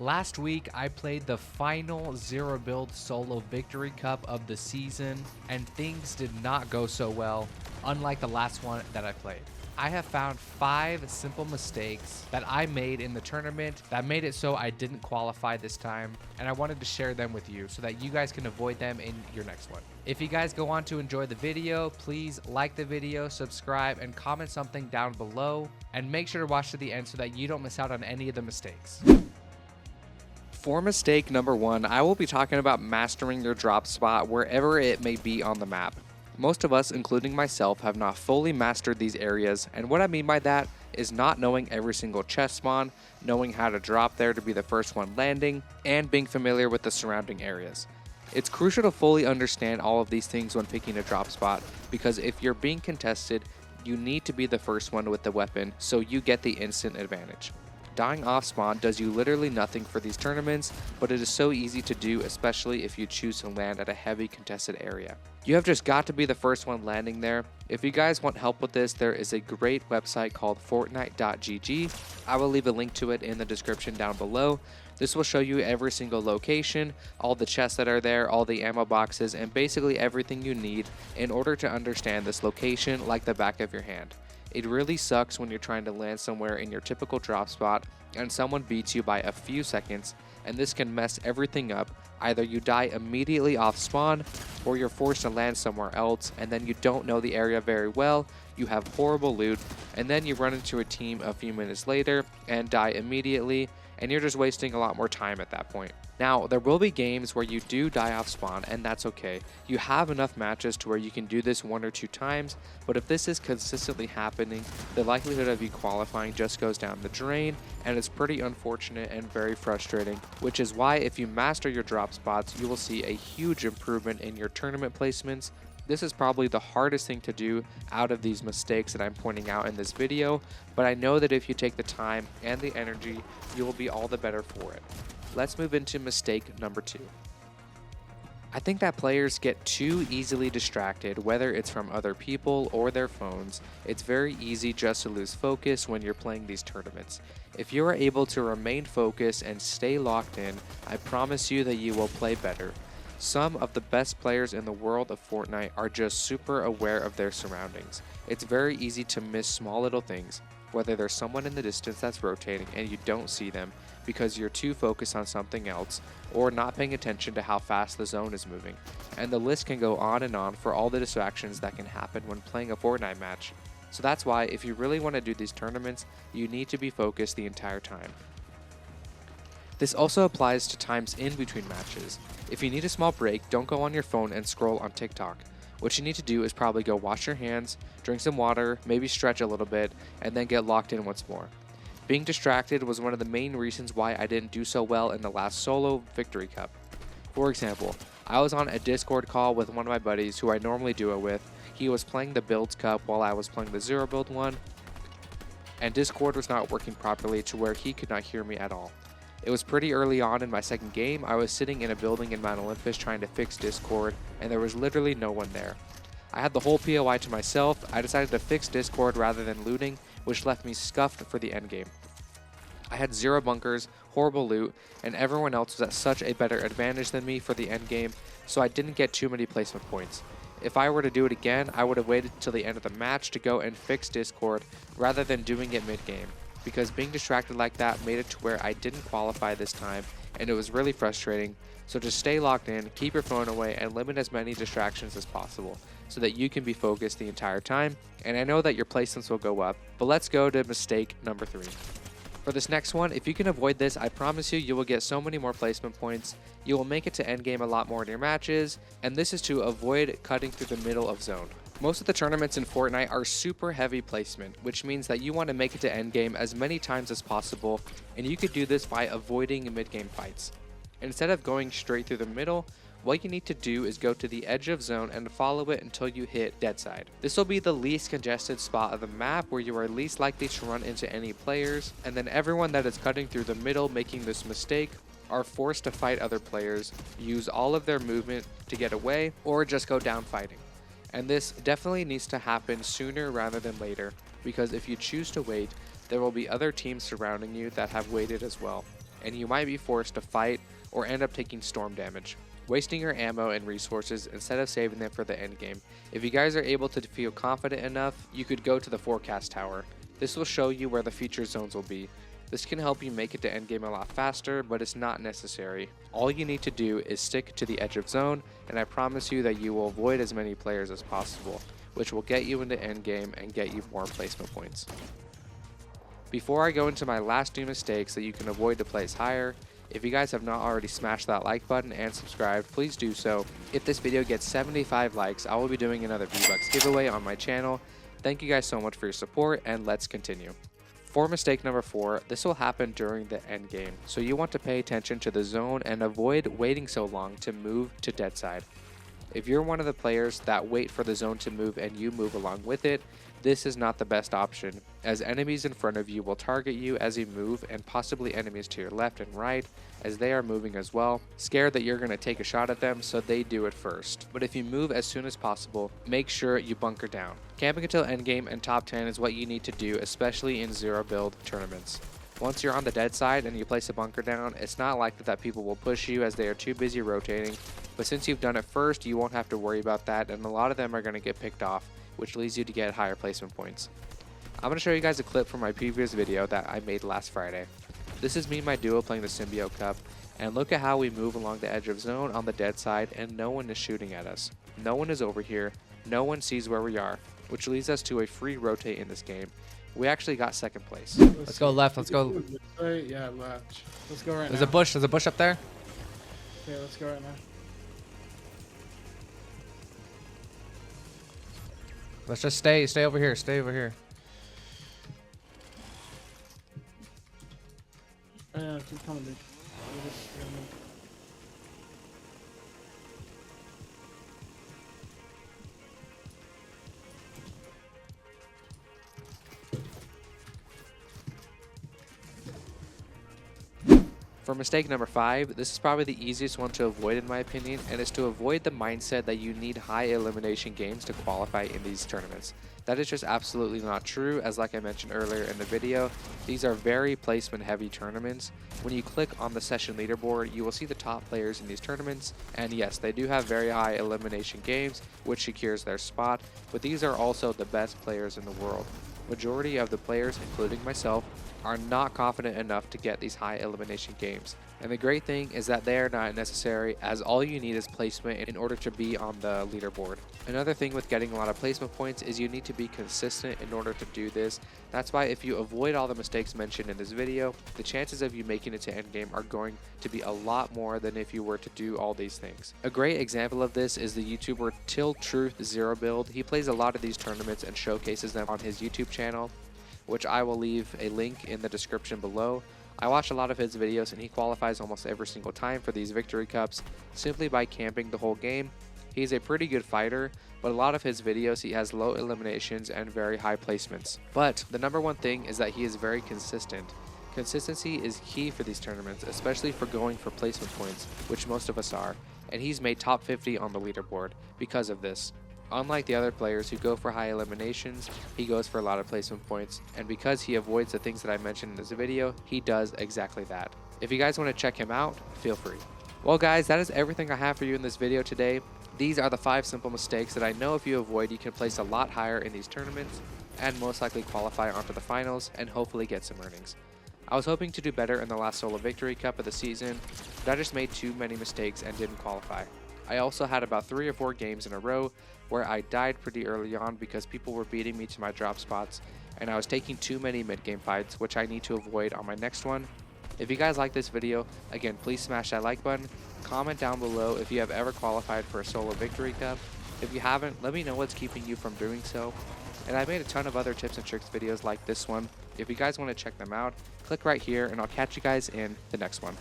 Last week, I played the final Zero Build Solo Victory Cup of the season, and things did not go so well, unlike the last one that I played. I have found 5 simple mistakes that I made in the tournament that made it so I didn't qualify this time, and I wanted to share them with you so that you guys can avoid them in your next one. If you guys go on to enjoy the video, please like the video, subscribe, and comment something down below, and make sure to watch to the end so that you don't miss out on any of the mistakes. For mistake number 1, I will be talking about mastering your drop spot wherever it may be on the map. Most of us, including myself, have not fully mastered these areas, and what I mean by that is not knowing every single chest spawn, knowing how to drop there to be the first one landing, and being familiar with the surrounding areas. It's crucial to fully understand all of these things when picking a drop spot, because if you're being contested, you need to be the first one with the weapon so you get the instant advantage. Dying off spawn does you literally nothing for these tournaments, but it is so easy to do, especially if you choose to land at a heavy contested area. You have just got to be the first one landing there. If you guys want help with this, there is a great website called Fortnite.gg. I will leave a link to it in the description down below. This will show you every single location, all the chests that are there, all the ammo boxes, and basically everything you need in order to understand this location like the back of your hand. It really sucks when you're trying to land somewhere in your typical drop spot and someone beats you by a few seconds, and this can mess everything up. Either you die immediately off spawn, or you're forced to land somewhere else, and then you don't know the area very well, you have horrible loot, and then you run into a team a few minutes later and die immediately, and you're just wasting a lot more time at that point. Now, there will be games where you do die off spawn, and that's okay. You have enough matches to where you can do this 1 or 2 times, but if this is consistently happening, the likelihood of you qualifying just goes down the drain, and it's pretty unfortunate and very frustrating, which is why if you master your drop spots, you will see a huge improvement in your tournament placements. This is probably the hardest thing to do out of these mistakes that I'm pointing out in this video, but I know that if you take the time and the energy, you will be all the better for it. Let's move into mistake number 2. I think that players get too easily distracted, whether it's from other people or their phones. It's very easy just to lose focus when you're playing these tournaments. If you are able to remain focused and stay locked in, I promise you that you will play better. Some of the best players in the world of Fortnite are just super aware of their surroundings. It's very easy to miss small little things, whether there's someone in the distance that's rotating and you don't see them because you're too focused on something else, or not paying attention to how fast the zone is moving. And the list can go on and on for all the distractions that can happen when playing a Fortnite match. So that's why if you really want to do these tournaments, you need to be focused the entire time. This also applies to times in between matches. If you need a small break, don't go on your phone and scroll on TikTok. What you need to do is probably go wash your hands, drink some water, maybe stretch a little bit, and then get locked in once more. Being distracted was one of the main reasons why I didn't do so well in the last solo Victory Cup. For example, I was on a Discord call with one of my buddies who I normally do it with. He was playing the Builds Cup while I was playing the Zero Build one, and Discord was not working properly to where he could not hear me at all. It was pretty early on in my second game. I was sitting in a building in Mount Olympus trying to fix Discord, and there was literally no one there. I had the whole POI to myself. I decided to fix Discord rather than looting, which left me scuffed for the endgame. I had 0 bunkers, horrible loot, and everyone else was at such a better advantage than me for the endgame, so I didn't get too many placement points. If I were to do it again, I would have waited till the end of the match to go and fix Discord rather than doing it mid-game, because being distracted like that made it to where I didn't qualify this time, and it was really frustrating. So just stay locked in, keep your phone away, and limit as many distractions as possible so that you can be focused the entire time. And I know that your placements will go up, but let's go to mistake number 3. For this next one, if you can avoid this, I promise you will get so many more placement points. You will make it to endgame a lot more in your matches, and this is to avoid cutting through the middle of zone. Most of the tournaments in Fortnite are super heavy placement, which means that you want to make it to endgame as many times as possible, and you could do this by avoiding mid-game fights. Instead of going straight through the middle, what you need to do is go to the edge of zone and follow it until you hit dead side. This will be the least congested spot of the map where you are least likely to run into any players, and then everyone that is cutting through the middle making this mistake are forced to fight other players, use all of their movement to get away, or just go down fighting. And this definitely needs to happen sooner rather than later, because if you choose to wait, there will be other teams surrounding you that have waited as well. and you might be forced to fight or end up taking storm damage, wasting your ammo and resources instead of saving them for the end game. If you guys are able to feel confident enough, you could go to the forecast tower. This will show you where the future zones will be. This can help you make it to endgame a lot faster, but it's not necessary. All you need to do is stick to the edge of zone, and I promise you that you will avoid as many players as possible, which will get you into endgame and get you more placement points. Before I go into my last 2 mistakes that you can avoid to place higher, if you guys have not already smashed that like button and subscribed, please do so. If this video gets 75 likes, I will be doing another V-Bucks giveaway on my channel. Thank you guys so much for your support, and let's continue. For mistake number 4, this will happen during the end game, so you want to pay attention to the zone and avoid waiting so long to move to dead side. If you're one of the players that wait for the zone to move and you move along with it, this is not the best option, as enemies in front of you will target you as you move, and possibly enemies to your left and right as they are moving as well, scared that you're going to take a shot at them, so they do it first. But if you move as soon as possible, make sure you bunker down. Camping until endgame and top 10 is what you need to do, especially in zero build tournaments. Once you're on the dead side and you place a bunker down, it's not likely that people will push you as they are too busy rotating, but since you've done it first, you won't have to worry about that, and a lot of them are going to get picked off, which leads you to get higher placement points. I'm going to show you guys a clip from my previous video that I made last Friday. This is me and my duo playing the Symbiote Cup, and look at how we move along the edge of zone on the dead side and no one is shooting at us. No one is over here, no one sees where we are, which leads us to a free rotate in this game. We actually got second place. Let's go left, let's go. Yeah, left. Let's go right now. There's a bush up there. Yeah, let's go right now. Let's just stay over here, stay over here. Yeah, keep coming, dude. For mistake number 5, this is probably the easiest one to avoid in my opinion, and is to avoid the mindset that you need high elimination games to qualify in these tournaments. That is just absolutely not true, as like I mentioned earlier in the video, these are very placement heavy tournaments. When you click on the session leaderboard, you will see the top players in these tournaments, and yes, they do have very high elimination games, which secures their spot, but these are also the best players in the world. Majority of the players, including myself, are not confident enough to get these high elimination games. And the great thing is that they are not necessary, as all you need is placement in order to be on the leaderboard. Another thing with getting a lot of placement points is you need to be consistent in order to do this. That's why if you avoid all the mistakes mentioned in this video, the chances of you making it to endgame are going to be a lot more than if you were to do all these things. A great example of this is the YouTuber Till Truth Zero Build. He plays a lot of these tournaments and showcases them on his YouTube channel, which I will leave a link in the description below. I watch a lot of his videos and he qualifies almost every single time for these victory cups simply by camping the whole game. He's a pretty good fighter, but a lot of his videos he has low eliminations and very high placements. But the number one thing is that he is very consistent. Consistency is key for these tournaments, especially for going for placement points, which most of us are, and he's made top 50 on the leaderboard because of this. Unlike the other players who go for high eliminations, he goes for a lot of placement points, and because he avoids the things that I mentioned in this video, he does exactly that. If you guys want to check him out, feel free. Well guys, that is everything I have for you in this video today. These are the 5 simple mistakes that I know if you avoid, you can place a lot higher in these tournaments, and most likely qualify onto the finals, and hopefully get some earnings. I was hoping to do better in the last solo victory cup of the season, but I just made too many mistakes and didn't qualify. I also had about 3 or 4 games in a row where I died pretty early on because people were beating me to my drop spots, and I was taking too many mid-game fights, which I need to avoid on my next one. If you guys like this video, again, please smash that like button. Comment down below if you have ever qualified for a solo victory cup. If you haven't, let me know what's keeping you from doing so. And I made a ton of other tips and tricks videos like this one. If you guys want to check them out, click right here, and I'll catch you guys in the next one.